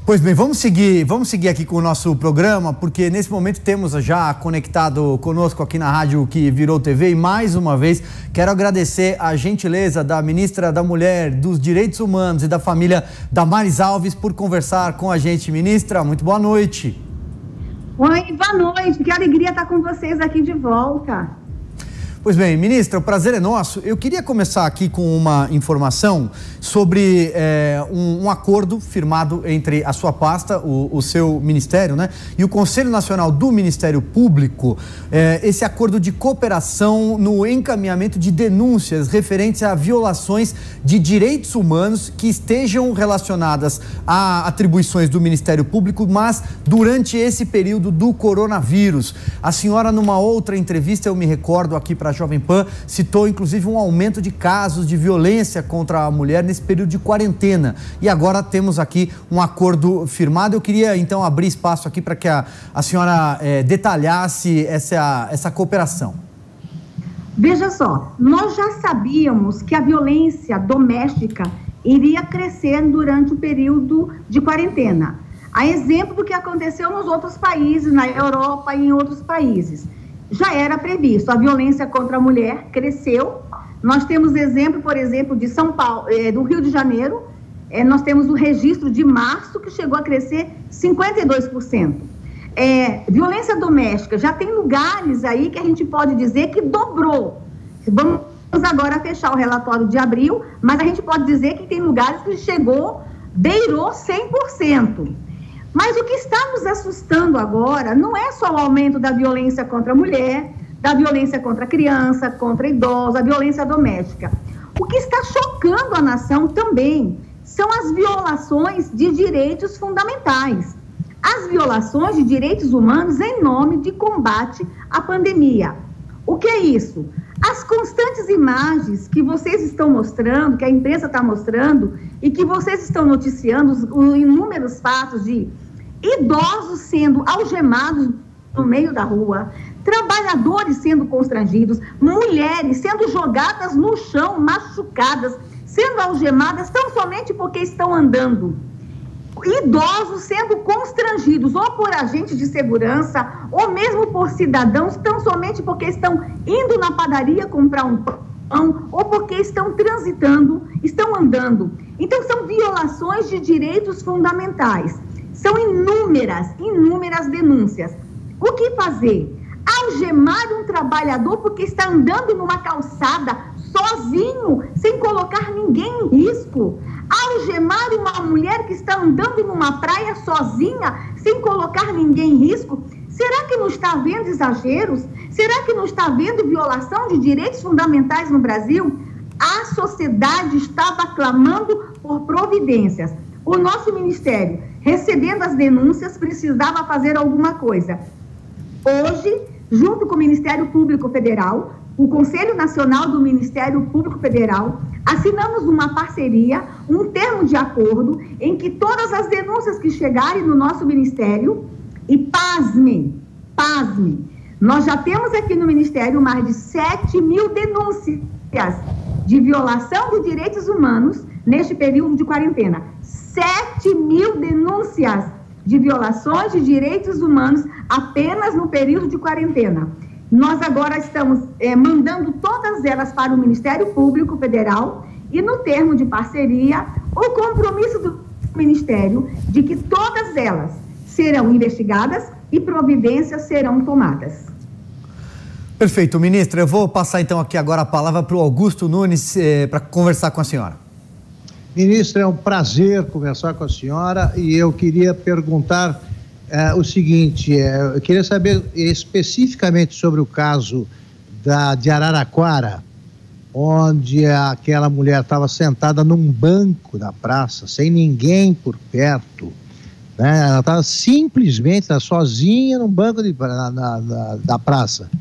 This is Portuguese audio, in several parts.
Pois bem, vamos seguir aqui com o nosso programa, porque nesse momento temos já conectado conosco aqui na rádio que virou TV, e mais uma vez quero agradecer a gentileza da ministra da Mulher, dos Direitos Humanos e da Família, Damares Alves, por conversar com a gente. Ministra, muito boa noite. Oi, boa noite, que alegria estar com vocês aqui de volta. Pois bem, ministra, o prazer é nosso. Eu queria começar aqui com uma informação sobre um acordo firmado entre a sua pasta, o seu ministério, né, e o Conselho Nacional do Ministério Público, esse acordo de cooperação no encaminhamento de denúncias referentes a violações de direitos humanos que estejam relacionadas a atribuições do Ministério Público, mas durante esse período do coronavírus. A senhora, numa outra entrevista, eu me recordo aqui para a Jovem Pan, citou inclusive um aumento de casos de violência contra a mulher nesse período de quarentena. E agora temos aqui um acordo firmado. Eu queria então abrir espaço aqui para que a senhora detalhasse essa cooperação. Veja só, nós já sabíamos que a violência doméstica iria crescer durante o período de quarentena. A exemplo do que aconteceu nos outros países, na Europa e em outros países. Já era previsto, a violência contra a mulher cresceu. Nós temos exemplo, por exemplo, de São Paulo, do Rio de Janeiro, nós temos o registro de março que chegou a crescer 52%. Violência doméstica, já tem lugares aí que a gente pode dizer que dobrou. Vamos agora fechar o relatório de abril, mas a gente pode dizer que tem lugares que beirou 100%. Mas o que está nos assustando agora não é só o aumento da violência contra a mulher, da violência contra a criança, contra a idosa, a violência doméstica. O que está chocando a nação também são as violações de direitos fundamentais. As violações de direitos humanos em nome de combate à pandemia. O que é isso? As constantes imagens que vocês estão mostrando, que a imprensa está mostrando e que vocês estão noticiando, os inúmeros fatos de idosos sendo algemados no meio da rua, trabalhadores sendo constrangidos, mulheres sendo jogadas no chão, machucadas, sendo algemadas tão somente porque estão andando, idosos sendo constrangidos ou por agentes de segurança ou mesmo por cidadãos tão somente porque estão indo na padaria comprar um pão ou porque estão transitando, estão andando. Então são violações de direitos fundamentais. São inúmeras denúncias. O que fazer? Algemar um trabalhador porque está andando numa calçada sozinho, sem colocar ninguém em risco? Algemar uma mulher que está andando numa praia sozinha, sem colocar ninguém em risco? Será que não está havendo exageros? Será que não está havendo violação de direitos fundamentais no Brasil? A sociedade estava clamando por providências. O nosso ministério, recebendo as denúncias, precisava fazer alguma coisa. Hoje, junto com o Ministério Público Federal, o Conselho Nacional do Ministério Público Federal, assinamos uma parceria, um termo de acordo, em que todas as denúncias que chegarem no nosso ministério, e pasmem, nós já temos aqui no Ministério mais de 7.000 denúncias de violação de direitos humanos neste período de quarentena. 7.000 denúncias de violações de direitos humanos apenas no período de quarentena. Nós agora estamos mandando todas elas para o Ministério Público Federal e no termo de parceria, o compromisso do Ministério de que todas elas serão investigadas e providências serão tomadas. Perfeito, ministra. Eu vou passar então aqui agora a palavra para o Augusto Nunes para conversar com a senhora. Ministra, é um prazer conversar com a senhora e eu queria perguntar o seguinte, eu queria saber especificamente sobre o caso de Araraquara, onde aquela mulher estava sentada num banco da praça, sem ninguém por perto, né? Ela estava simplesmente sozinha num banco da praça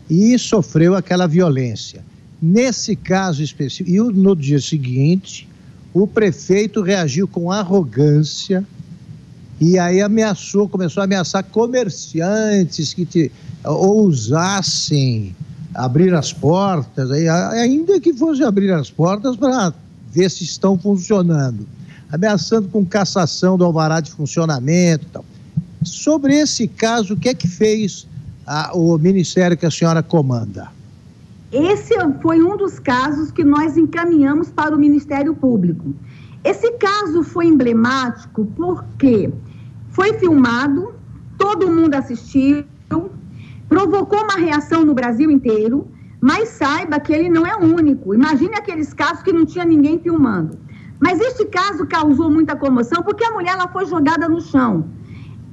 e sofreu aquela violência. Nesse caso específico, e no dia seguinte, o prefeito reagiu com arrogância e aí começou a ameaçar comerciantes que ousassem abrir as portas, ainda que fosse abrir as portas para ver se estão funcionando. ameaçando com cassação do alvará de funcionamento e tal. Sobre esse caso, o que é que fez o ministério que a senhora comanda? Esse foi um dos casos que nós encaminhamos para o Ministério Público. Esse caso foi emblemático porque foi filmado, todo mundo assistiu, provocou uma reação no Brasil inteiro, mas saiba que ele não é o único. Imagine aqueles casos que não tinha ninguém filmando. Mas este caso causou muita comoção porque a mulher ela foi jogada no chão.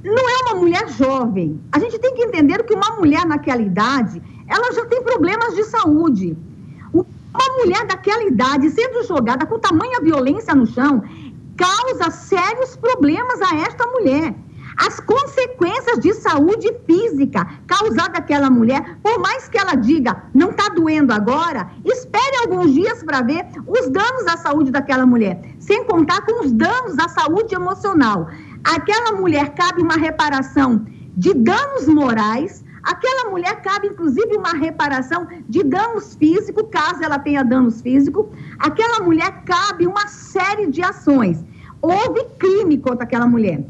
Não é uma mulher jovem. A gente tem que entender que uma mulher naquela idade, ela já tem problemas de saúde. Uma mulher daquela idade sendo jogada com tamanha violência no chão causa sérios problemas a esta mulher. As consequências de saúde física causadas àquela mulher, por mais que ela diga, não está doendo agora, espere alguns dias para ver os danos à saúde daquela mulher, sem contar com os danos à saúde emocional. Aquela mulher cabe uma reparação de danos morais, aquela mulher cabe inclusive uma reparação de danos físicos, caso ela tenha danos físicos, aquela mulher cabe uma série de ações. Houve crime contra aquela mulher.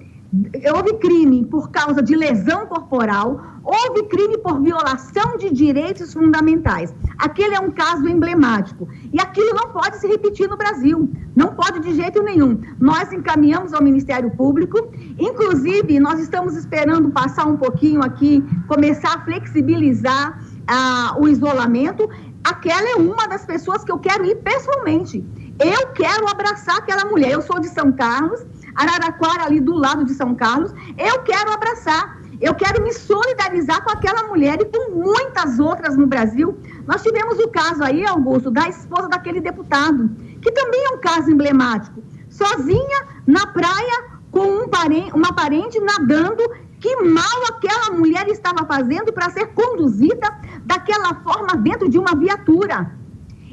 Houve crime por causa de lesão corporal, houve crime por violação de direitos fundamentais. Aquele é um caso emblemático. E aquilo não pode se repetir no Brasil. Não pode de jeito nenhum. Nós encaminhamos ao Ministério Público, inclusive nós estamos esperando passar um pouquinho aqui, começar a flexibilizar o isolamento. Aquela é uma das pessoas que eu quero ir pessoalmente. Eu quero abraçar aquela mulher. Eu sou de São Carlos, Araraquara, ali do lado de São Carlos, eu quero abraçar, eu quero me solidarizar com aquela mulher e com muitas outras no Brasil. Nós tivemos o caso aí, Augusto, da esposa daquele deputado, que também é um caso emblemático, sozinha na praia com uma parente nadando, que mal aquela mulher estava fazendo para ser conduzida daquela forma dentro de uma viatura.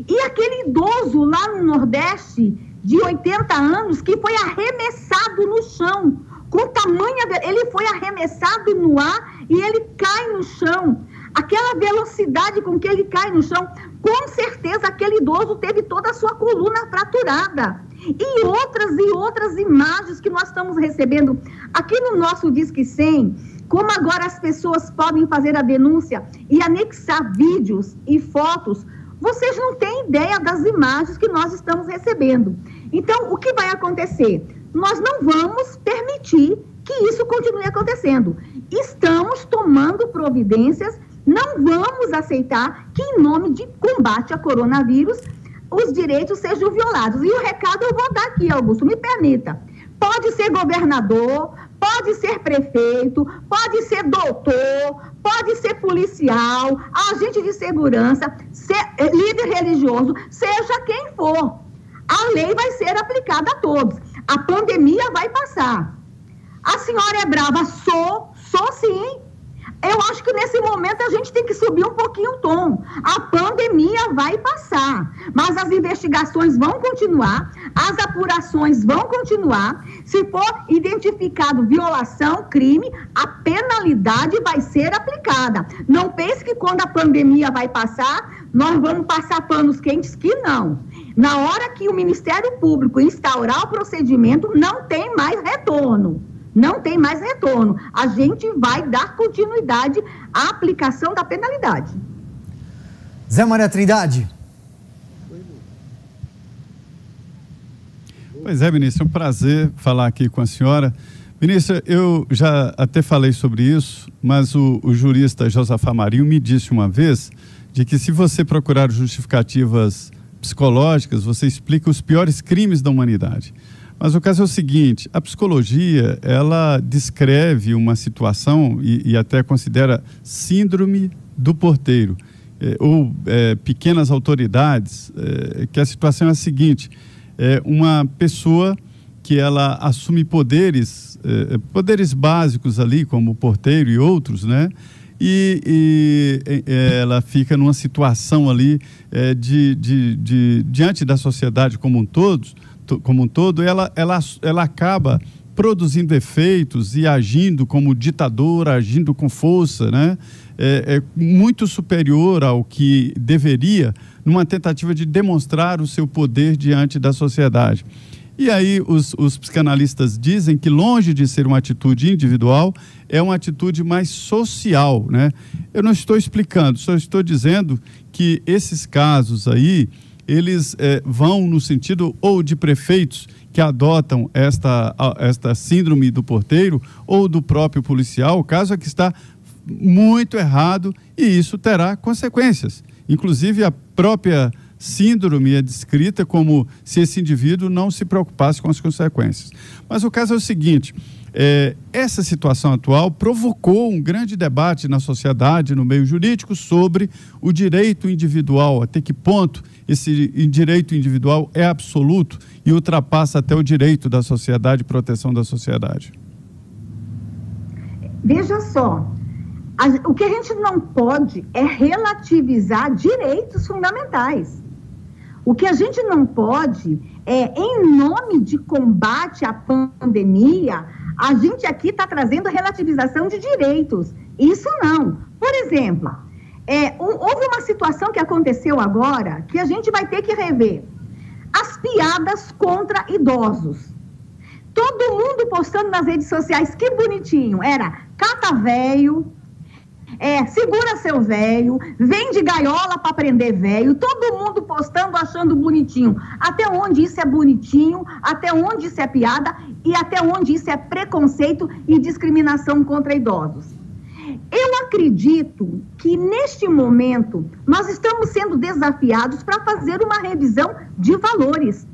E aquele idoso lá no Nordeste, de 80 anos, que foi arremessado no chão, com tamanha... Ele foi arremessado no ar e ele cai no chão. Aquela velocidade com que ele cai no chão, com certeza aquele idoso teve toda a sua coluna fraturada. E outras imagens que nós estamos recebendo aqui no nosso Disque 100, como agora as pessoas podem fazer a denúncia e anexar vídeos e fotos. Vocês não têm ideia das imagens que nós estamos recebendo. Então, o que vai acontecer? Nós não vamos permitir que isso continue acontecendo. Estamos tomando providências, não vamos aceitar que, em nome de combate a coronavírus, os direitos sejam violados. E o recado eu vou dar aqui, Augusto, me permita. Pode ser governador, pode ser prefeito, pode ser doutor, pode ser policial, agente de segurança, líder religioso, seja quem for. A lei vai ser aplicada a todos. A pandemia vai passar. A senhora é brava? Sou sim. Eu acho que nesse momento a gente tem que subir um pouquinho o tom. A pandemia vai passar, mas as investigações vão continuar, as apurações vão continuar. Se for identificado violação, crime, a penalidade vai ser aplicada. Não pense que quando a pandemia vai passar, nós vamos passar panos quentes, que não. Na hora que o Ministério Público instaurar o procedimento, não tem mais retorno. Não tem mais retorno. A gente vai dar continuidade à aplicação da penalidade. Zé Maria Trindade. Pois é, ministra, é um prazer falar aqui com a senhora. Ministra, eu já até falei sobre isso, mas o jurista Josafá Marinho me disse uma vez de que se você procurar justificativas psicológicas, você explica os piores crimes da humanidade. Mas o caso é o seguinte, a psicologia, ela descreve uma situação e até considera síndrome do porteiro, ou pequenas autoridades, que a situação é a seguinte, uma pessoa que ela assume poderes básicos ali, como o porteiro e outros, né? E ela fica numa situação ali diante da sociedade como um todo, ela acaba produzindo efeitos e agindo como ditadora, agindo com força, né? Muito superior ao que deveria, numa tentativa de demonstrar o seu poder diante da sociedade. E aí os psicanalistas dizem que, longe de ser uma atitude individual, é uma atitude mais social, né? Eu não estou explicando, só estou dizendo que esses casos aí, eles vão no sentido ou de prefeitos que adotam esta síndrome do porteiro ou do próprio policial. O caso é que está muito errado e isso terá consequências. Inclusive, a própria síndrome é descrita como se esse indivíduo não se preocupasse com as consequências. Mas o caso é o seguinte, essa situação atual provocou um grande debate na sociedade, no meio jurídico, sobre o direito individual, até que ponto esse direito individual é absoluto e ultrapassa até o direito da sociedade, proteção da sociedade. Veja só, o que a gente não pode é relativizar direitos fundamentais. O que a gente não pode é, em nome de combate à pandemia, a gente aqui está trazendo relativização de direitos. Isso não. Por exemplo, houve uma situação que aconteceu agora que a gente vai ter que rever. As piadas contra idosos. Todo mundo postando nas redes sociais, que bonitinho. Era cata véio, segura seu véio, vende gaiola para prender véio, todo mundo postando, achando bonitinho. Até onde isso é bonitinho, até onde isso é piada e até onde isso é preconceito e discriminação contra idosos. Eu acredito que neste momento nós estamos sendo desafiados para fazer uma revisão de valores.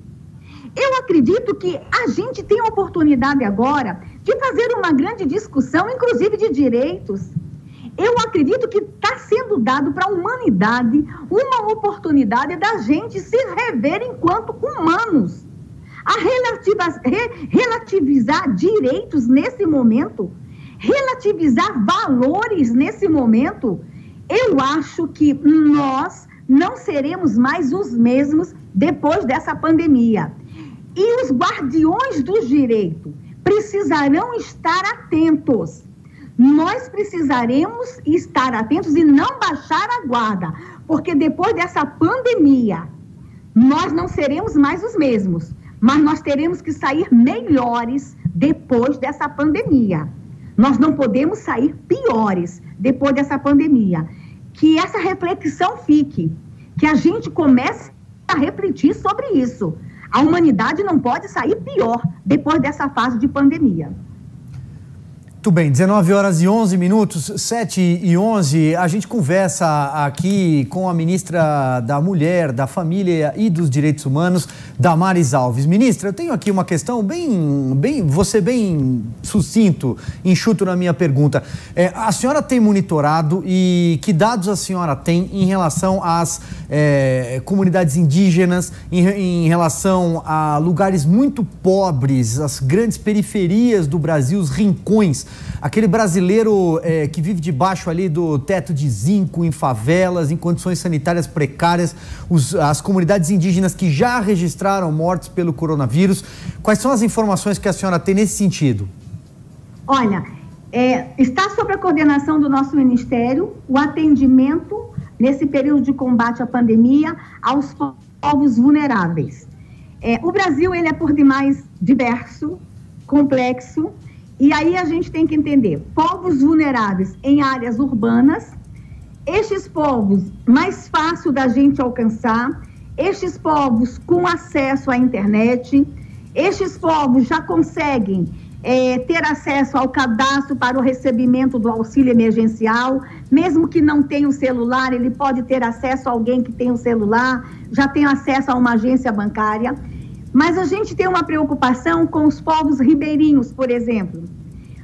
Eu acredito que a gente tem a oportunidade agora de fazer uma grande discussão, inclusive de direitos. Eu acredito que está sendo dado para a humanidade uma oportunidade da gente se rever enquanto humanos. A relativizar direitos nesse momento, relativizar valores nesse momento, eu acho que nós não seremos mais os mesmos depois dessa pandemia. E os guardiões do direito precisarão estar atentos. Nós precisaremos estar atentos e não baixar a guarda, porque depois dessa pandemia, nós não seremos mais os mesmos, mas nós teremos que sair melhores depois dessa pandemia. Nós não podemos sair piores depois dessa pandemia. Que essa reflexão fique, que a gente comece a refletir sobre isso. A humanidade não pode sair pior depois dessa fase de pandemia. Muito bem, 19h11, 7h11, a gente conversa aqui com a ministra da Mulher, da Família e dos Direitos Humanos, Damares Alves. Ministra, eu tenho aqui uma questão você bem sucinto, enxuto na minha pergunta. A senhora tem monitorado e que dados a senhora tem em relação às comunidades indígenas, em relação a lugares muito pobres, as grandes periferias do Brasil, os rincões? Aquele brasileiro que vive debaixo ali do teto de zinco, em favelas, em condições sanitárias precárias, as comunidades indígenas que já registraram mortes pelo coronavírus. Quais são as informações que a senhora tem nesse sentido? Olha, está sob a coordenação do nosso Ministério o atendimento, nesse período de combate à pandemia, aos povos vulneráveis. O Brasil, ele é por demais diverso, complexo. E aí a gente tem que entender, povos vulneráveis em áreas urbanas, estes povos mais fácil da gente alcançar, estes povos com acesso à internet, estes povos já conseguem ter acesso ao cadastro para o recebimento do auxílio emergencial, mesmo que não tenha o celular, ele pode ter acesso a alguém que tem o celular, já tem acesso a uma agência bancária. Mas a gente tem uma preocupação com os povos ribeirinhos, por exemplo.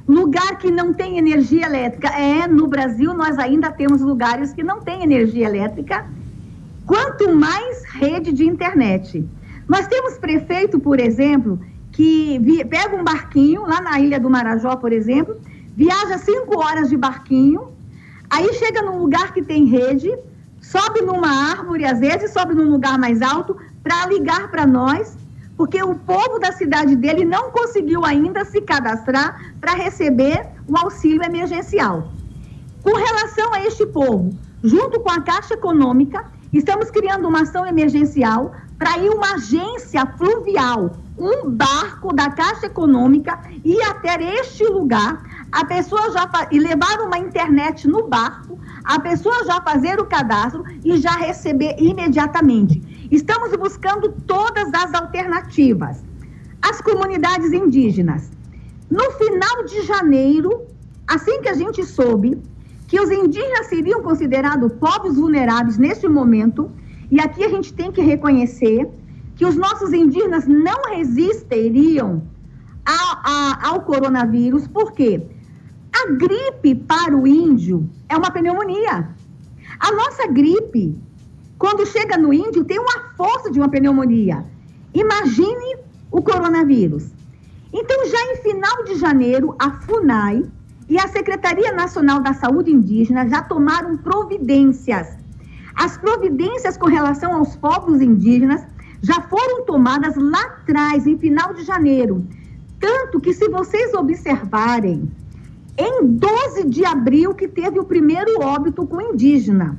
Lugar que não tem energia elétrica. No Brasil nós ainda temos lugares que não têm energia elétrica, quanto mais rede de internet. Nós temos prefeito, por exemplo, que pega um barquinho, lá na Ilha do Marajó, por exemplo, viaja 5 horas de barquinho, aí chega num lugar que tem rede, sobe numa árvore, às vezes sobe num lugar mais alto, para ligar para nós, porque o povo da cidade dele não conseguiu ainda se cadastrar para receber o auxílio emergencial. Com relação a este povo, junto com a Caixa Econômica, estamos criando uma ação emergencial para ir uma agência fluvial, um barco da Caixa Econômica ir até este lugar, a pessoa e levar uma internet no barco, a pessoa já fazer o cadastro e já receber imediatamente. Estamos buscando todas as alternativas. As comunidades indígenas. No final de janeiro, assim que a gente soube que os indígenas seriam considerados povos vulneráveis neste momento, e aqui a gente tem que reconhecer que os nossos indígenas não resistiriam ao coronavírus, por quê? A gripe para o índio é uma pneumonia. A nossa gripe, quando chega no índio, tem uma força de uma pneumonia. Imagine o coronavírus. Então, já em final de janeiro, a FUNAI e a Secretaria Nacional da Saúde Indígena já tomaram providências. As providências com relação aos povos indígenas já foram tomadas lá atrás, em final de janeiro. Tanto que, se vocês observarem, em 12 de abril que teve o primeiro óbito com indígena,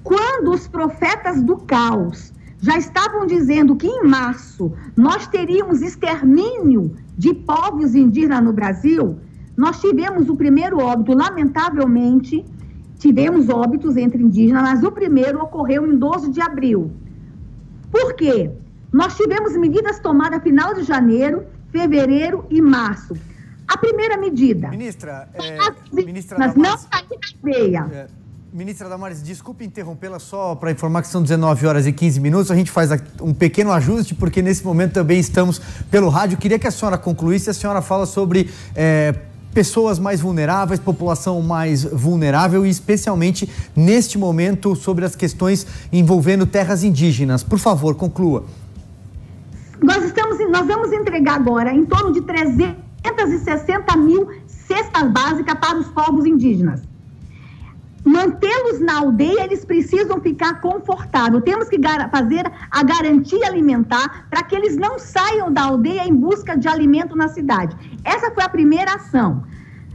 quando os profetas do caos já estavam dizendo que em março nós teríamos extermínio de povos indígenas no Brasil, nós tivemos o primeiro óbito, lamentavelmente, tivemos óbitos entre indígenas, mas o primeiro ocorreu em 12 de abril. Por quê? Nós tivemos medidas tomadas final de janeiro, fevereiro e março. A primeira medida... Ministra Ministra Damares, desculpe interrompê-la só para informar que são 19 horas e 15 minutos. A gente faz um pequeno ajuste, porque nesse momento também estamos pelo rádio. Queria que a senhora concluísse. A senhora fala sobre pessoas mais vulneráveis, população mais vulnerável e especialmente neste momento sobre as questões envolvendo terras indígenas. Por favor, conclua. Nós vamos entregar agora em torno de 360 mil cestas básicas para os povos indígenas. Mantê-los na aldeia, eles precisam ficar confortáveis. Temos que fazer a garantia alimentar para que eles não saiam da aldeia em busca de alimento na cidade. Essa foi a primeira ação.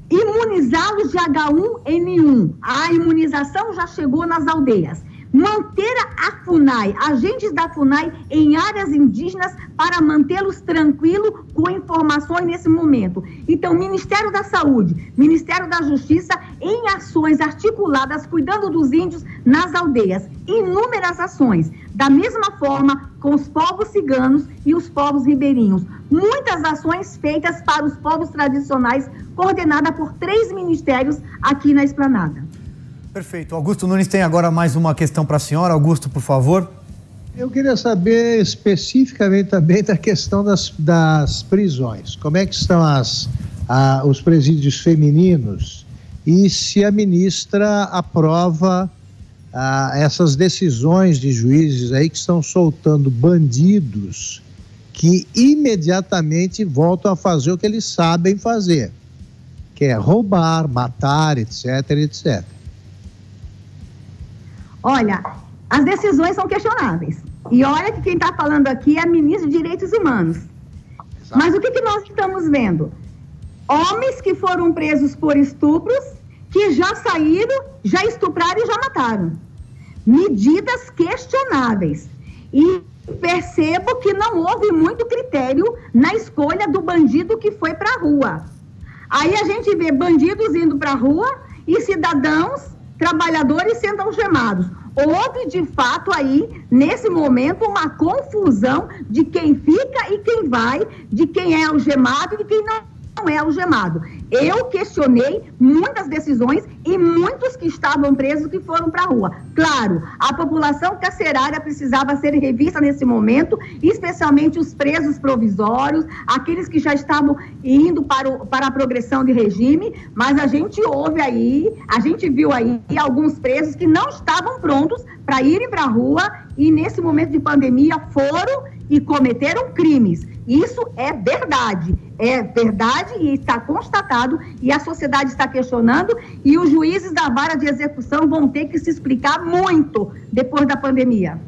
Imunizá-los de H1N1. A imunização já chegou nas aldeias. Manter a FUNAI, agentes da FUNAI em áreas indígenas para mantê-los tranquilos com informações nesse momento. Então, Ministério da Saúde, Ministério da Justiça, em ações articuladas, cuidando dos índios nas aldeias. Inúmeras ações. Da mesma forma, com os povos ciganos e os povos ribeirinhos. Muitas ações feitas para os povos tradicionais, coordenada por 3 ministérios aqui na Esplanada. Perfeito. Augusto Nunes tem agora mais uma questão para a senhora. Augusto, por favor. Eu queria saber especificamente também da questão das prisões. Como é que estão os presídios femininos e se a ministra aprova essas decisões de juízes aí que estão soltando bandidos que imediatamente voltam a fazer o que eles sabem fazer, que é roubar, matar, etc, etc. Olha, as decisões são questionáveis. E olha que quem está falando aqui é a ministra de Direitos Humanos. Exato. Mas o que nós estamos vendo? Homens que foram presos por estupros, que já saíram, já estupraram e já mataram. Medidas questionáveis. E percebo que não houve muito critério na escolha do bandido que foi para a rua. Aí a gente vê bandidos indo para a rua e cidadãos, trabalhadores sendo algemados. Houve, de fato, aí, nesse momento, uma confusão de quem fica e quem vai, de quem é algemado e de quem não é algemado. Eu questionei muitas decisões e muitos que estavam presos que foram para a rua. Claro, a população carcerária precisava ser revista nesse momento, especialmente os presos provisórios, aqueles que já estavam indo para a progressão de regime, mas a gente viu aí alguns presos que não estavam prontos para irem para a rua e nesse momento de pandemia foram e cometeram crimes. Isso é verdade e está constatado e a sociedade está questionando e os juízes da vara de execução vão ter que se explicar muito depois da pandemia.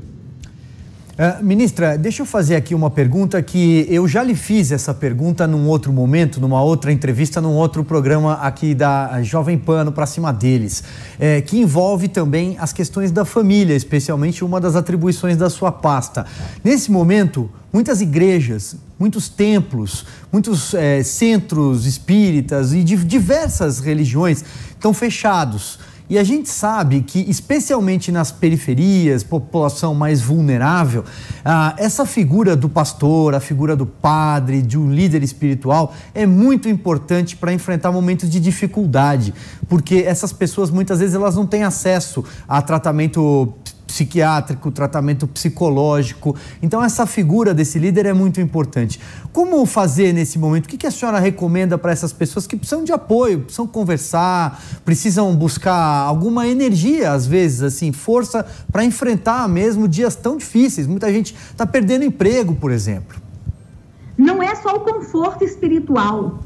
Ministra, deixa eu fazer aqui uma pergunta que eu já lhe fiz essa pergunta num outro momento, numa outra entrevista, num outro programa aqui da Jovem Pan, Pra Cima Deles, que envolve também as questões da família, especialmente uma das atribuições da sua pasta. Nesse momento, muitas igrejas, muitos templos, muitos centros espíritas e de diversas religiões estão fechados. E a gente sabe que, especialmente nas periferias, população mais vulnerável, essa figura do pastor, a figura do padre, de um líder espiritual, é muito importante para enfrentar momentos de dificuldade, porque essas pessoas, muitas vezes, elas não têm acesso a tratamento psiquiátrico, tratamento psicológico. Então, essa figura desse líder é muito importante. Como fazer nesse momento? O que a senhora recomenda para essas pessoas que precisam de apoio, precisam conversar, precisam buscar alguma energia, às vezes, assim, força para enfrentar mesmo dias tão difíceis? Muita gente está perdendo emprego, por exemplo. Não é só o conforto espiritual,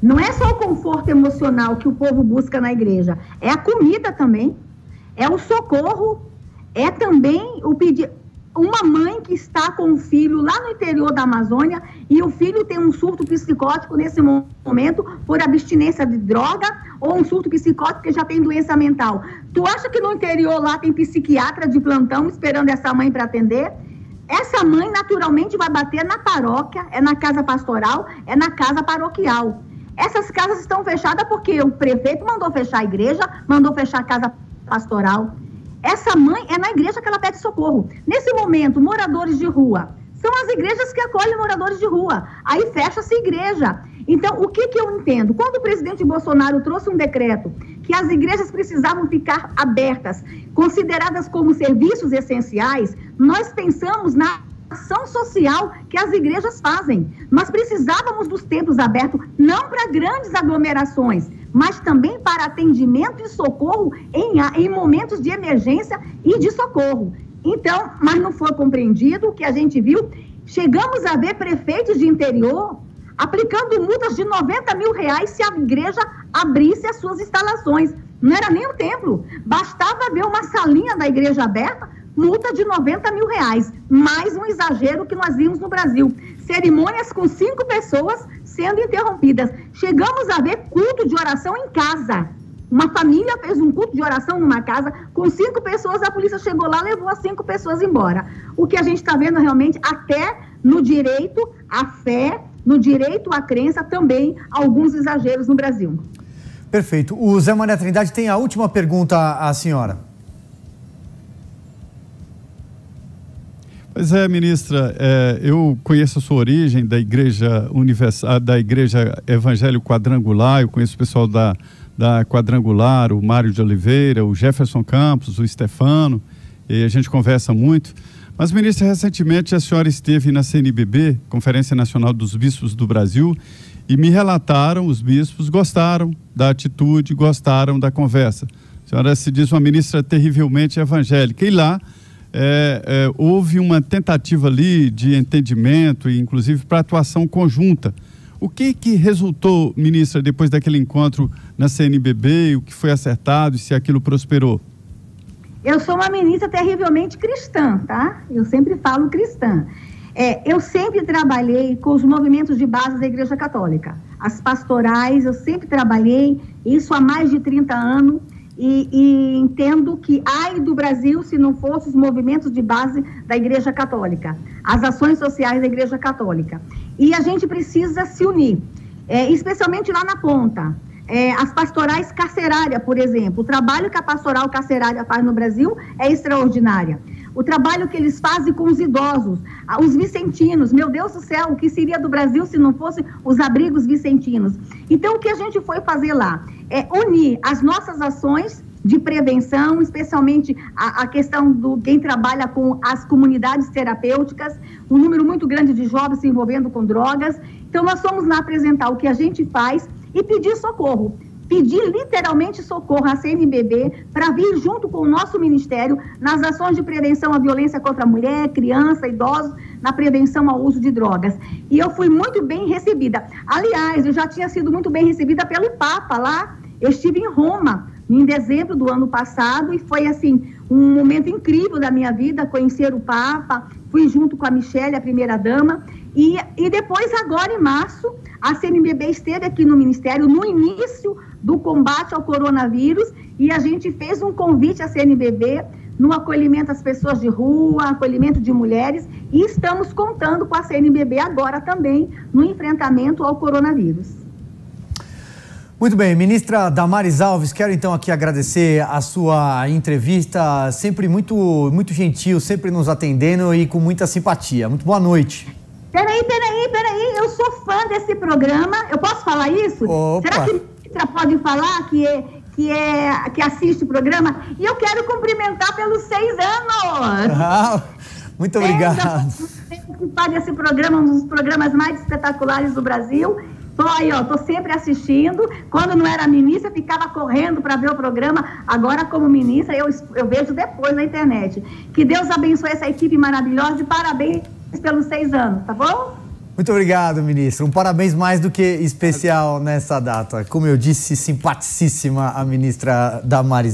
não é só o conforto emocional que o povo busca na igreja, é a comida também, é o socorro. É também o pedir. Uma mãe que está com o filho lá no interior da Amazônia e o filho tem um surto psicótico nesse momento por abstinência de droga ou um surto psicótico que já tem doença mental. Tu acha que no interior lá tem psiquiatra de plantão esperando essa mãe para atender? Essa mãe naturalmente vai bater na paróquia, é na casa pastoral, é na casa paroquial. Essas casas estão fechadas porque o prefeito mandou fechar a igreja, mandou fechar a casa pastoral. Essa mãe é na igreja que ela pede socorro. Nesse momento, moradores de rua, são as igrejas que acolhem moradores de rua. Aí fecha-se a igreja. Então, o que eu entendo? Quando o presidente Bolsonaro trouxe um decreto que as igrejas precisavam ficar abertas, consideradas como serviços essenciais, nós pensamos na ação social que as igrejas fazem. Nós precisávamos dos templos abertos, não para grandes aglomerações, mas também para atendimento e socorro em momentos de emergência e de socorro. Então, mas não foi compreendido o que a gente viu. Chegamos a ver prefeitos de interior aplicando multas de R$90 mil se a igreja abrisse as suas instalações. Não era nem o templo, bastava ver uma salinha da igreja aberta, multa de R$90 mil. Mais um exagero que nós vimos no Brasil. Cerimônias com 5 pessoas sendo interrompidas. Chegamos a ver culto de oração em casa. Uma família fez um culto de oração numa casa com 5 pessoas, a polícia chegou lá e levou as 5 pessoas embora. O que a gente está vendo realmente, até no direito à fé, no direito à crença, também alguns exageros no Brasil. Perfeito. O Zé Mané Trindade tem a última pergunta à senhora. Pois é, ministra, eu conheço a sua origem da Igreja da Igreja Evangelho Quadrangular, eu conheço o pessoal da Quadrangular, o Mário de Oliveira, o Jefferson Campos, o Stefano, e a gente conversa muito. Mas, ministra, recentemente a senhora esteve na CNBB, Conferência Nacional dos Bispos do Brasil, e me relataram, os bispos gostaram da atitude, gostaram da conversa. A senhora se diz uma ministra terrivelmente evangélica, e lá houve uma tentativa ali de entendimento e inclusive para atuação conjunta. O que resultou, ministra, depois daquele encontro na CNBB, o que foi acertado e se aquilo prosperou? Eu sou uma ministra terrivelmente cristã, tá? Eu sempre falo cristã. Eu sempre trabalhei com os movimentos de base da Igreja Católica. As pastorais, eu sempre trabalhei, isso há mais de 30 anos. E entendo que ai do Brasil se não fossem os movimentos de base da Igreja Católica, as ações sociais da Igreja Católica. E a gente precisa se unir, especialmente lá na ponta. As pastorais carcerárias, por exemplo, o trabalho que a pastoral carcerária faz no Brasil é extraordinário. O trabalho que eles fazem com os idosos, os vicentinos, meu Deus do céu, o que seria do Brasil se não fossem os abrigos vicentinos? Então, o que a gente foi fazer lá é unir as nossas ações de prevenção, especialmente a questão do quem trabalha com as comunidades terapêuticas, um número muito grande de jovens se envolvendo com drogas. Então, nós fomos lá apresentar o que a gente faz e pedir socorro. Pedir literalmente socorro à CNBB para vir junto com o nosso ministério nas ações de prevenção à violência contra a mulher, criança, idosos, na prevenção ao uso de drogas. E eu fui muito bem recebida. Aliás, eu já tinha sido muito bem recebida pelo Papa lá. Eu estive em Roma em dezembro do ano passado, e foi, assim, um momento incrível da minha vida, conhecer o Papa, fui junto com a Michele, a primeira-dama, e depois, agora em março, a CNBB esteve aqui no Ministério, no início do combate ao coronavírus, e a gente fez um convite à CNBB no acolhimento às pessoas de rua, acolhimento de mulheres, e estamos contando com a CNBB agora também no enfrentamento ao coronavírus. Muito bem, ministra Damares Alves, quero então aqui agradecer a sua entrevista, sempre muito gentil, sempre nos atendendo e com muita simpatia. Muito boa noite. Peraí, eu sou fã desse programa, eu posso falar isso? Opa. Será que a ministra pode falar que assiste o programa? E eu quero cumprimentar pelos 6 anos! Muito obrigado. Participar desse programa, um dos programas mais espetaculares do Brasil. Tô sempre assistindo. Quando não era ministra, ficava correndo para ver o programa. Agora, como ministra, eu vejo depois na internet. Que Deus abençoe essa equipe maravilhosa e parabéns pelos 6 anos, tá bom? Muito obrigado, ministro. Um parabéns mais do que especial nessa data. Como eu disse, simpaticíssima a ministra Damares